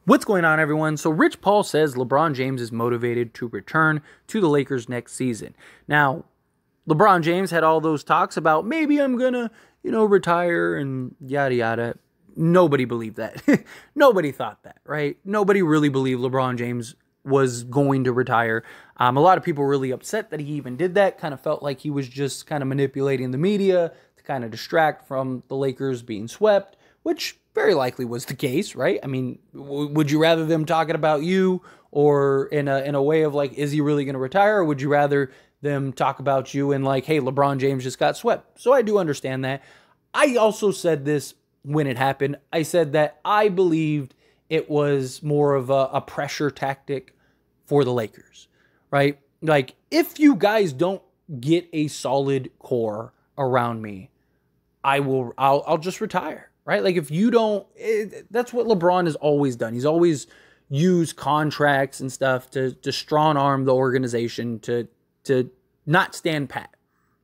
What's going on, everyone? So Rich Paul says LeBron James is motivated to return to the Lakers next season. Now, LeBron James had all those talks about maybe I'm going to, retire and yada, yada. Nobody believed that. Nobody thought that, right? Nobody really believed LeBron James was going to retire. A lot of people were really upset that he even did that, kind of felt like he was just kind of manipulating the media to kind of distract from the Lakers being swept, which very likely was the case, right? I mean, would you rather them talking about you or in a way of like, is he really going to retire? Or would you rather them talk about you and like, hey, LeBron James just got swept? So I do understand that. I also said this when it happened. I said that I believed it was more of a pressure tactic for the Lakers, right? Like, if you guys don't get a solid core around me, I'll just retire. Right? Like if you don't, that's what LeBron has always done. He's always used contracts and stuff to strong arm the organization to not stand pat.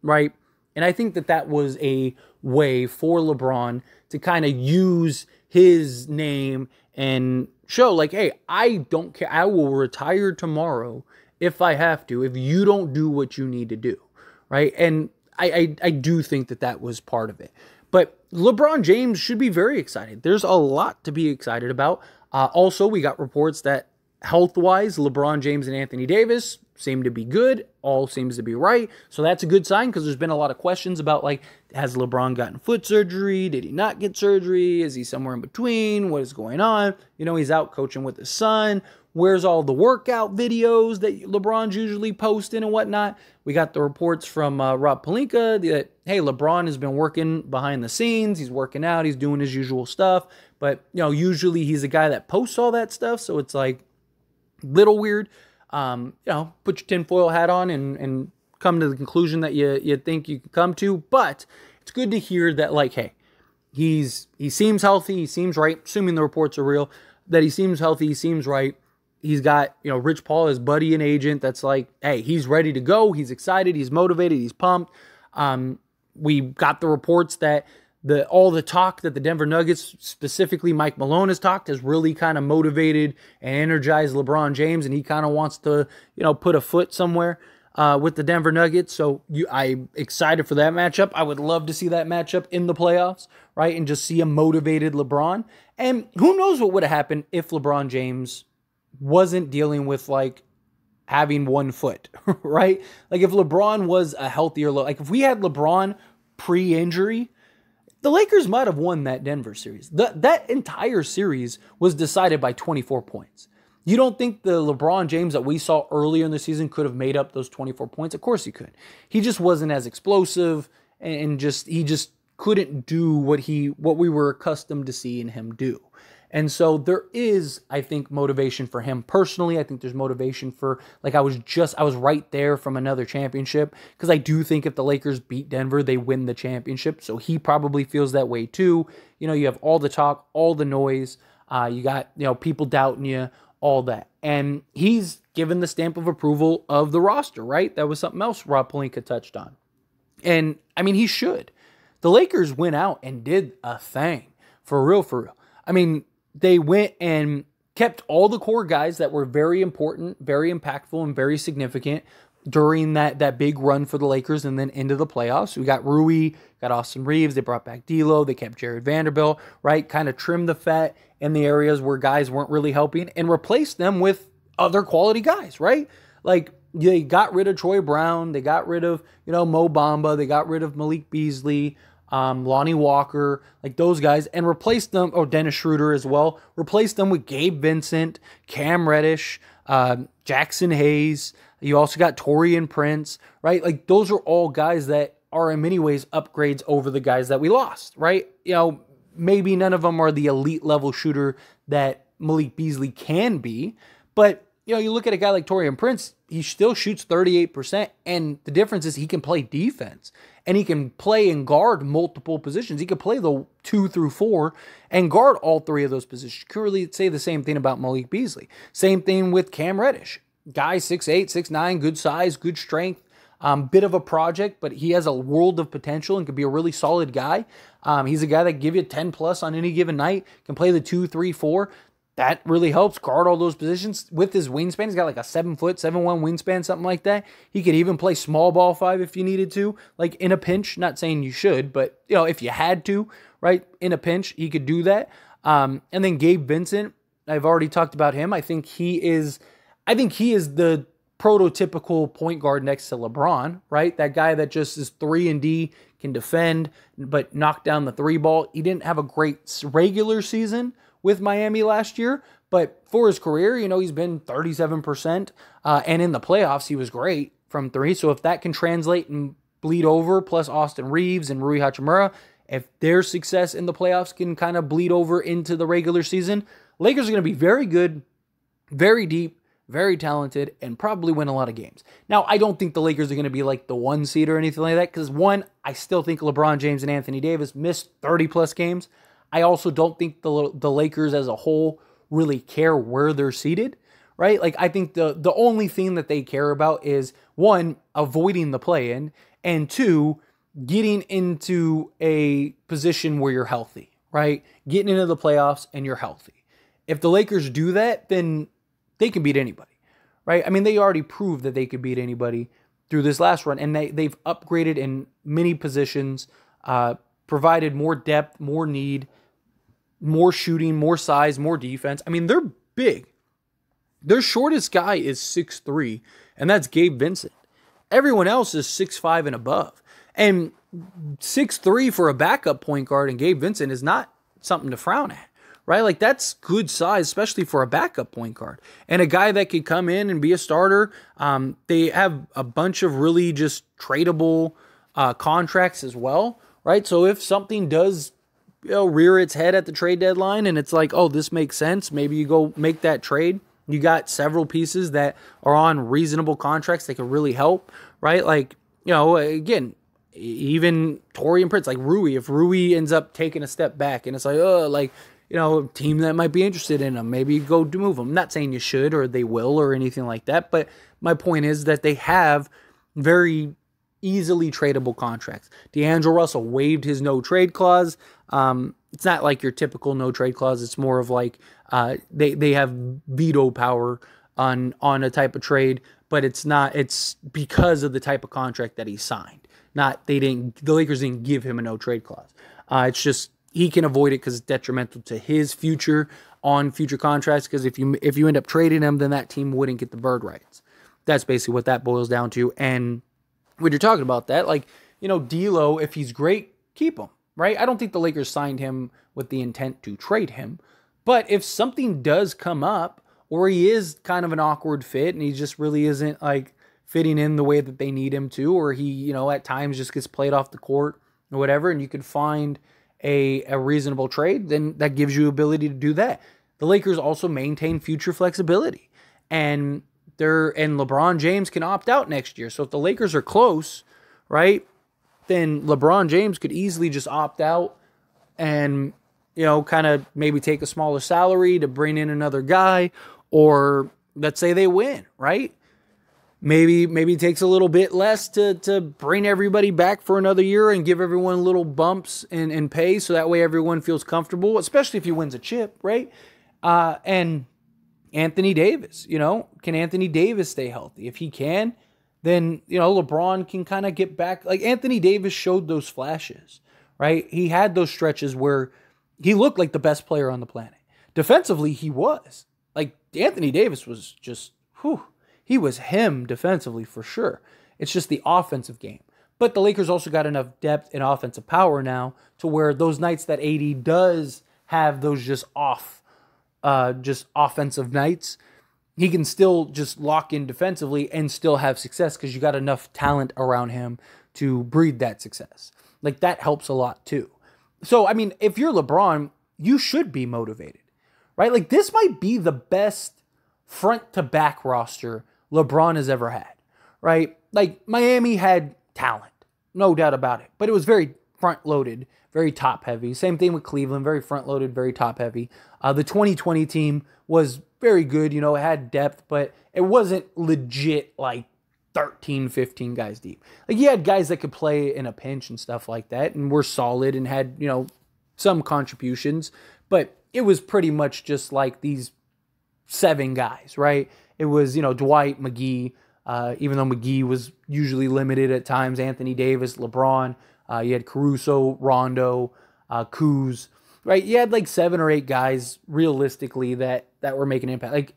Right? And I think that was a way for LeBron to kind of use his name and show like, hey, I don't care. I will retire tomorrow if I have to, if you don't do what you need to do. Right? And I do think that was part of it. But LeBron James should be very excited. There's a lot to be excited about. Also, we got reports that health-wise, LeBron James and Anthony Davis seem to be good. All seems to be right. So that's a good sign because there's been a lot of questions about, like, has LeBron gotten foot surgery? Did he not get surgery? Is he somewhere in between? What is going on? He's out coaching with his son. Where's all the workout videos that LeBron's usually posting and whatnot? We got the reports from Rob Pelinka that, hey, LeBron has been working behind the scenes. He's working out. He's doing his usual stuff. But, usually he's a guy that posts all that stuff. So it's like little weird. Put your tinfoil hat on and come to the conclusion that you think you can come to. But it's good to hear that, like, hey, he seems healthy. He seems right. Assuming the reports are real, that he seems healthy. He seems right. He's got, Rich Paul, his buddy and agent, that's like, hey, he's ready to go. He's excited. He's motivated. He's pumped. We got the reports that all the talk that the Denver Nuggets, specifically Mike Malone, has talked, has really kind of motivated and energized LeBron James, and he kind of wants to, put a foot somewhere with the Denver Nuggets. So I'm excited for that matchup. I would love to see that matchup in the playoffs, right, and just see a motivated LeBron. And who knows what would have happened if LeBron James wasn't dealing with like having one foot, right? Like if LeBron was a healthier, like if we had LeBron pre-injury, the Lakers might have won that Denver series. That entire series was decided by 24 points. You don't think the LeBron James that we saw earlier in the season could have made up those 24 points? Of course he could. He just wasn't as explosive and he just couldn't do what we were accustomed to seeing him do. And so there is, I think, motivation for him personally. I think there's motivation for, like, I was right there from another championship, because I do think if the Lakers beat Denver, they win the championship. So he probably feels that way too. You have all the talk, all the noise. You got, people doubting you, all that. And he's given the stamp of approval of the roster, right? That was something else Rob Pelinka touched on. And, I mean, he should. The Lakers went out and did a thing. For real, for real. I mean, they went and kept all the core guys that were very important, very impactful, and very significant during that big run for the Lakers and then into the playoffs. We got Rui, got Austin Reeves. They brought back D'Lo. They kept Jared Vanderbilt, right? Kind of trimmed the fat in the areas where guys weren't really helping and replaced them with other quality guys, right? Like, they got rid of Troy Brown. They got rid of, Mo Bamba. They got rid of Malik Beasley. Lonnie Walker, like those guys, and replaced them, Dennis Schroeder as well, replaced them with Gabe Vincent, Cam Reddish, Jackson Hayes. You also got Taurean Prince, right? Like those are all guys that are in many ways upgrades over the guys that we lost, right? Maybe none of them are the elite level shooter that Malik Beasley can be, but you look at a guy like Taurean Prince, he still shoots 38%, and the difference is he can play defense, and he can play and guard multiple positions. He can play the 2 through 4 and guard all 3 of those positions. You can really say the same thing about Malik Beasley. Same thing with Cam Reddish. Guy 6'8", 6'9", good size, good strength, bit of a project, but he has a world of potential and could be a really solid guy. He's a guy that can give you 10 plus on any given night, can play the 2, 3, 4. that really helps guard all those positions with his wingspan. He's got like a 7', 7'1" wingspan, something like that. He could even play small ball 5 if you needed to, like in a pinch. Not saying you should, but if you had to, right, in a pinch, he could do that. And then Gabe Vincent, I've already talked about him. I think he is the prototypical point guard next to LeBron, right? That guy that just is 3-and-D, can defend, but knock down the 3 ball. He didn't have a great regular season with Miami last year, but for his career, he's been 37%, and in the playoffs, he was great from 3. So if that can translate and bleed over, plus Austin Reeves and Rui Hachimura, if their success in the playoffs can kind of bleed over into the regular season, Lakers are going to be very good, very deep, very talented, and probably win a lot of games. Now, I don't think the Lakers are going to be like the 1 seed or anything like that, because one, I still think LeBron James and Anthony Davis missed 30-plus games. I also don't think the Lakers as a whole really care where they're seated, right? Like, I think the only thing that they care about is, one, avoiding the play-in, and 2, getting into a position where you're healthy, right? Getting into the playoffs and you're healthy. If the Lakers do that, then they can beat anybody, right? I mean, they already proved that they could beat anybody through this last run, and they've upgraded in many positions, provided more depth, more need, more shooting, more size, more defense. I mean, they're big. Their shortest guy is 6'3", and that's Gabe Vincent. Everyone else is 6'5" and above. And 6'3" for a backup point guard and Gabe Vincent is not something to frown at, right? Like, that's good size, especially for a backup point guard. And a guy that could come in and be a starter. They have a bunch of really just tradable contracts as well, right? So if something does rear its head at the trade deadline and it's like, oh, this makes sense, maybe you go make that trade. You got several pieces that are on reasonable contracts that could really help, right? Like, again, even Torian Prince, like Rui, if Rui ends up taking a step back and it's like, a team that might be interested in him, maybe go to move him. I'm not saying you should or they will or anything like that, but my point is that they have very easily tradable contracts. D'Angelo Russell waived his no-trade clause. It's not like your typical no-trade clause. It's more of like they have veto power on a type of trade, but it's because of the type of contract that he signed. The Lakers didn't give him a no-trade clause. It's just he can avoid it because it's detrimental to his future on future contracts, because if you end up trading him, then that team wouldn't get the bird rights. That's basically what that boils down to. And when you're talking about that, like, D'Lo, if he's great, keep him, right? I don't think the Lakers signed him with the intent to trade him. But if something does come up, or he is kind of an awkward fit and he just really isn't like fitting in the way that they need him to, or he, at times just gets played off the court or whatever, and you could find a reasonable trade, then that gives you ability to do that. The Lakers also maintain future flexibility. And LeBron James can opt out next year. So if the Lakers are close, right, then LeBron James could easily just opt out and, kind of maybe take a smaller salary to bring in another guy, or let's say they win, right? Maybe it takes a little bit less to bring everybody back for another year and give everyone little bumps and pay, so that way everyone feels comfortable, especially if he wins a chip, right? And Anthony Davis, can Anthony Davis stay healthy? If he can, then, LeBron can kind of get back. Like, Anthony Davis showed those flashes, right? He had those stretches where he looked like the best player on the planet. Defensively, he was. Like, Anthony Davis was just, he was him defensively for sure. It's just the offensive game. But the Lakers also got enough depth and offensive power now to where those nights that AD does have those just offensive nights, he can still just lock in defensively and still have success because you got enough talent around him to breed that success. Like, that helps a lot too. So, I mean, if you're LeBron, you should be motivated, right? Like, this might be the best front to back roster LeBron has ever had, right? Like, Miami had talent, no doubt about it, but it was very front loaded, very top heavy. Same thing with Cleveland, very front loaded, very top heavy. The 2020 team was very good, it had depth, but it wasn't legit like 13, 15 guys deep. Like, you had guys that could play in a pinch and stuff like that and were solid and had, some contributions, but it was pretty much just like these 7 guys, right? It was, Dwight, McGee, even though McGee was usually limited at times, Anthony Davis, LeBron, you had Caruso, Rondo, Kuz, right? You had like 7 or 8 guys realistically that were making an impact. Like,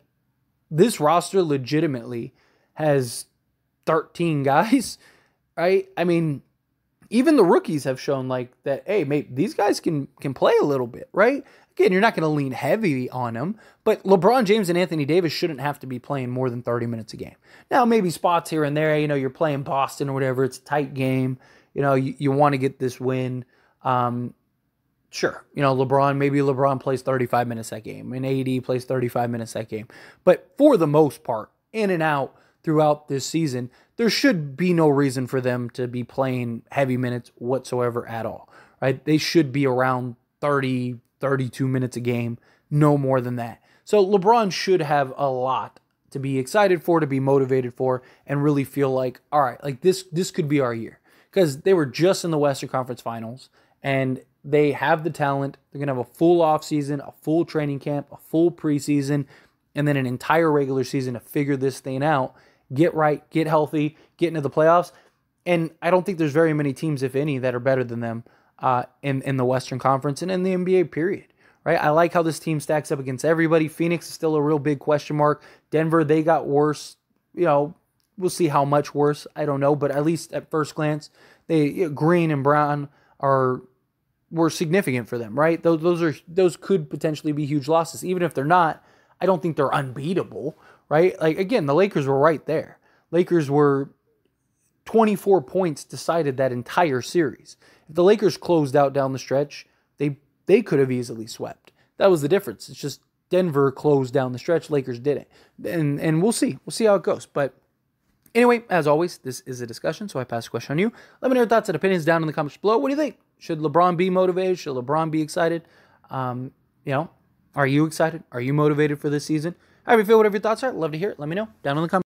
this roster legitimately has 13 guys, right? I mean, even the rookies have shown like that, hey, mate, these guys can play a little bit, right? Again, you're not going to lean heavy on them, but LeBron James and Anthony Davis shouldn't have to be playing more than 30 minutes a game. Now, maybe spots here and there, you're playing Boston or whatever, it's a tight game, you want to get this win. Sure, maybe LeBron plays 35 minutes that game, and AD plays 35 minutes that game. But for the most part, in and out throughout this season, there should be no reason for them to be playing heavy minutes whatsoever at all, right? They should be around 30, 32 minutes a game, no more than that. So LeBron should have a lot to be excited for, to be motivated for, and really feel like, all right, like this could be our year. Because they were just in the Western Conference Finals, and they have the talent. They're going to have a full offseason, a full training camp, a full preseason, and then an entire regular season to figure this thing out, get right, get healthy, get into the playoffs. And I don't think there's very many teams, if any, that are better than them in the Western Conference and in the NBA period, right? I like how this team stacks up against everybody. Phoenix is still a real big question mark. Denver, they got worse. We'll see how much worse. I don't know, but at least at first glance, Green and Brown were significant for them, right? Those could potentially be huge losses. Even if they're not, I don't think they're unbeatable, right? Like, again, the Lakers were right there. Lakers were 24 points decided that entire series. If the Lakers closed out down the stretch, they could have easily swept. That was the difference. It's just Denver closed down the stretch, Lakers didn't. And we'll see. We'll see how it goes. But anyway, as always, this is a discussion, so I pass the question on you. Let me know your thoughts and opinions down in the comments below. What do you think? Should LeBron be motivated? Should LeBron be excited? Are you excited? Are you motivated for this season? How do you feel? Whatever your thoughts are, love to hear it. Let me know down in the comments.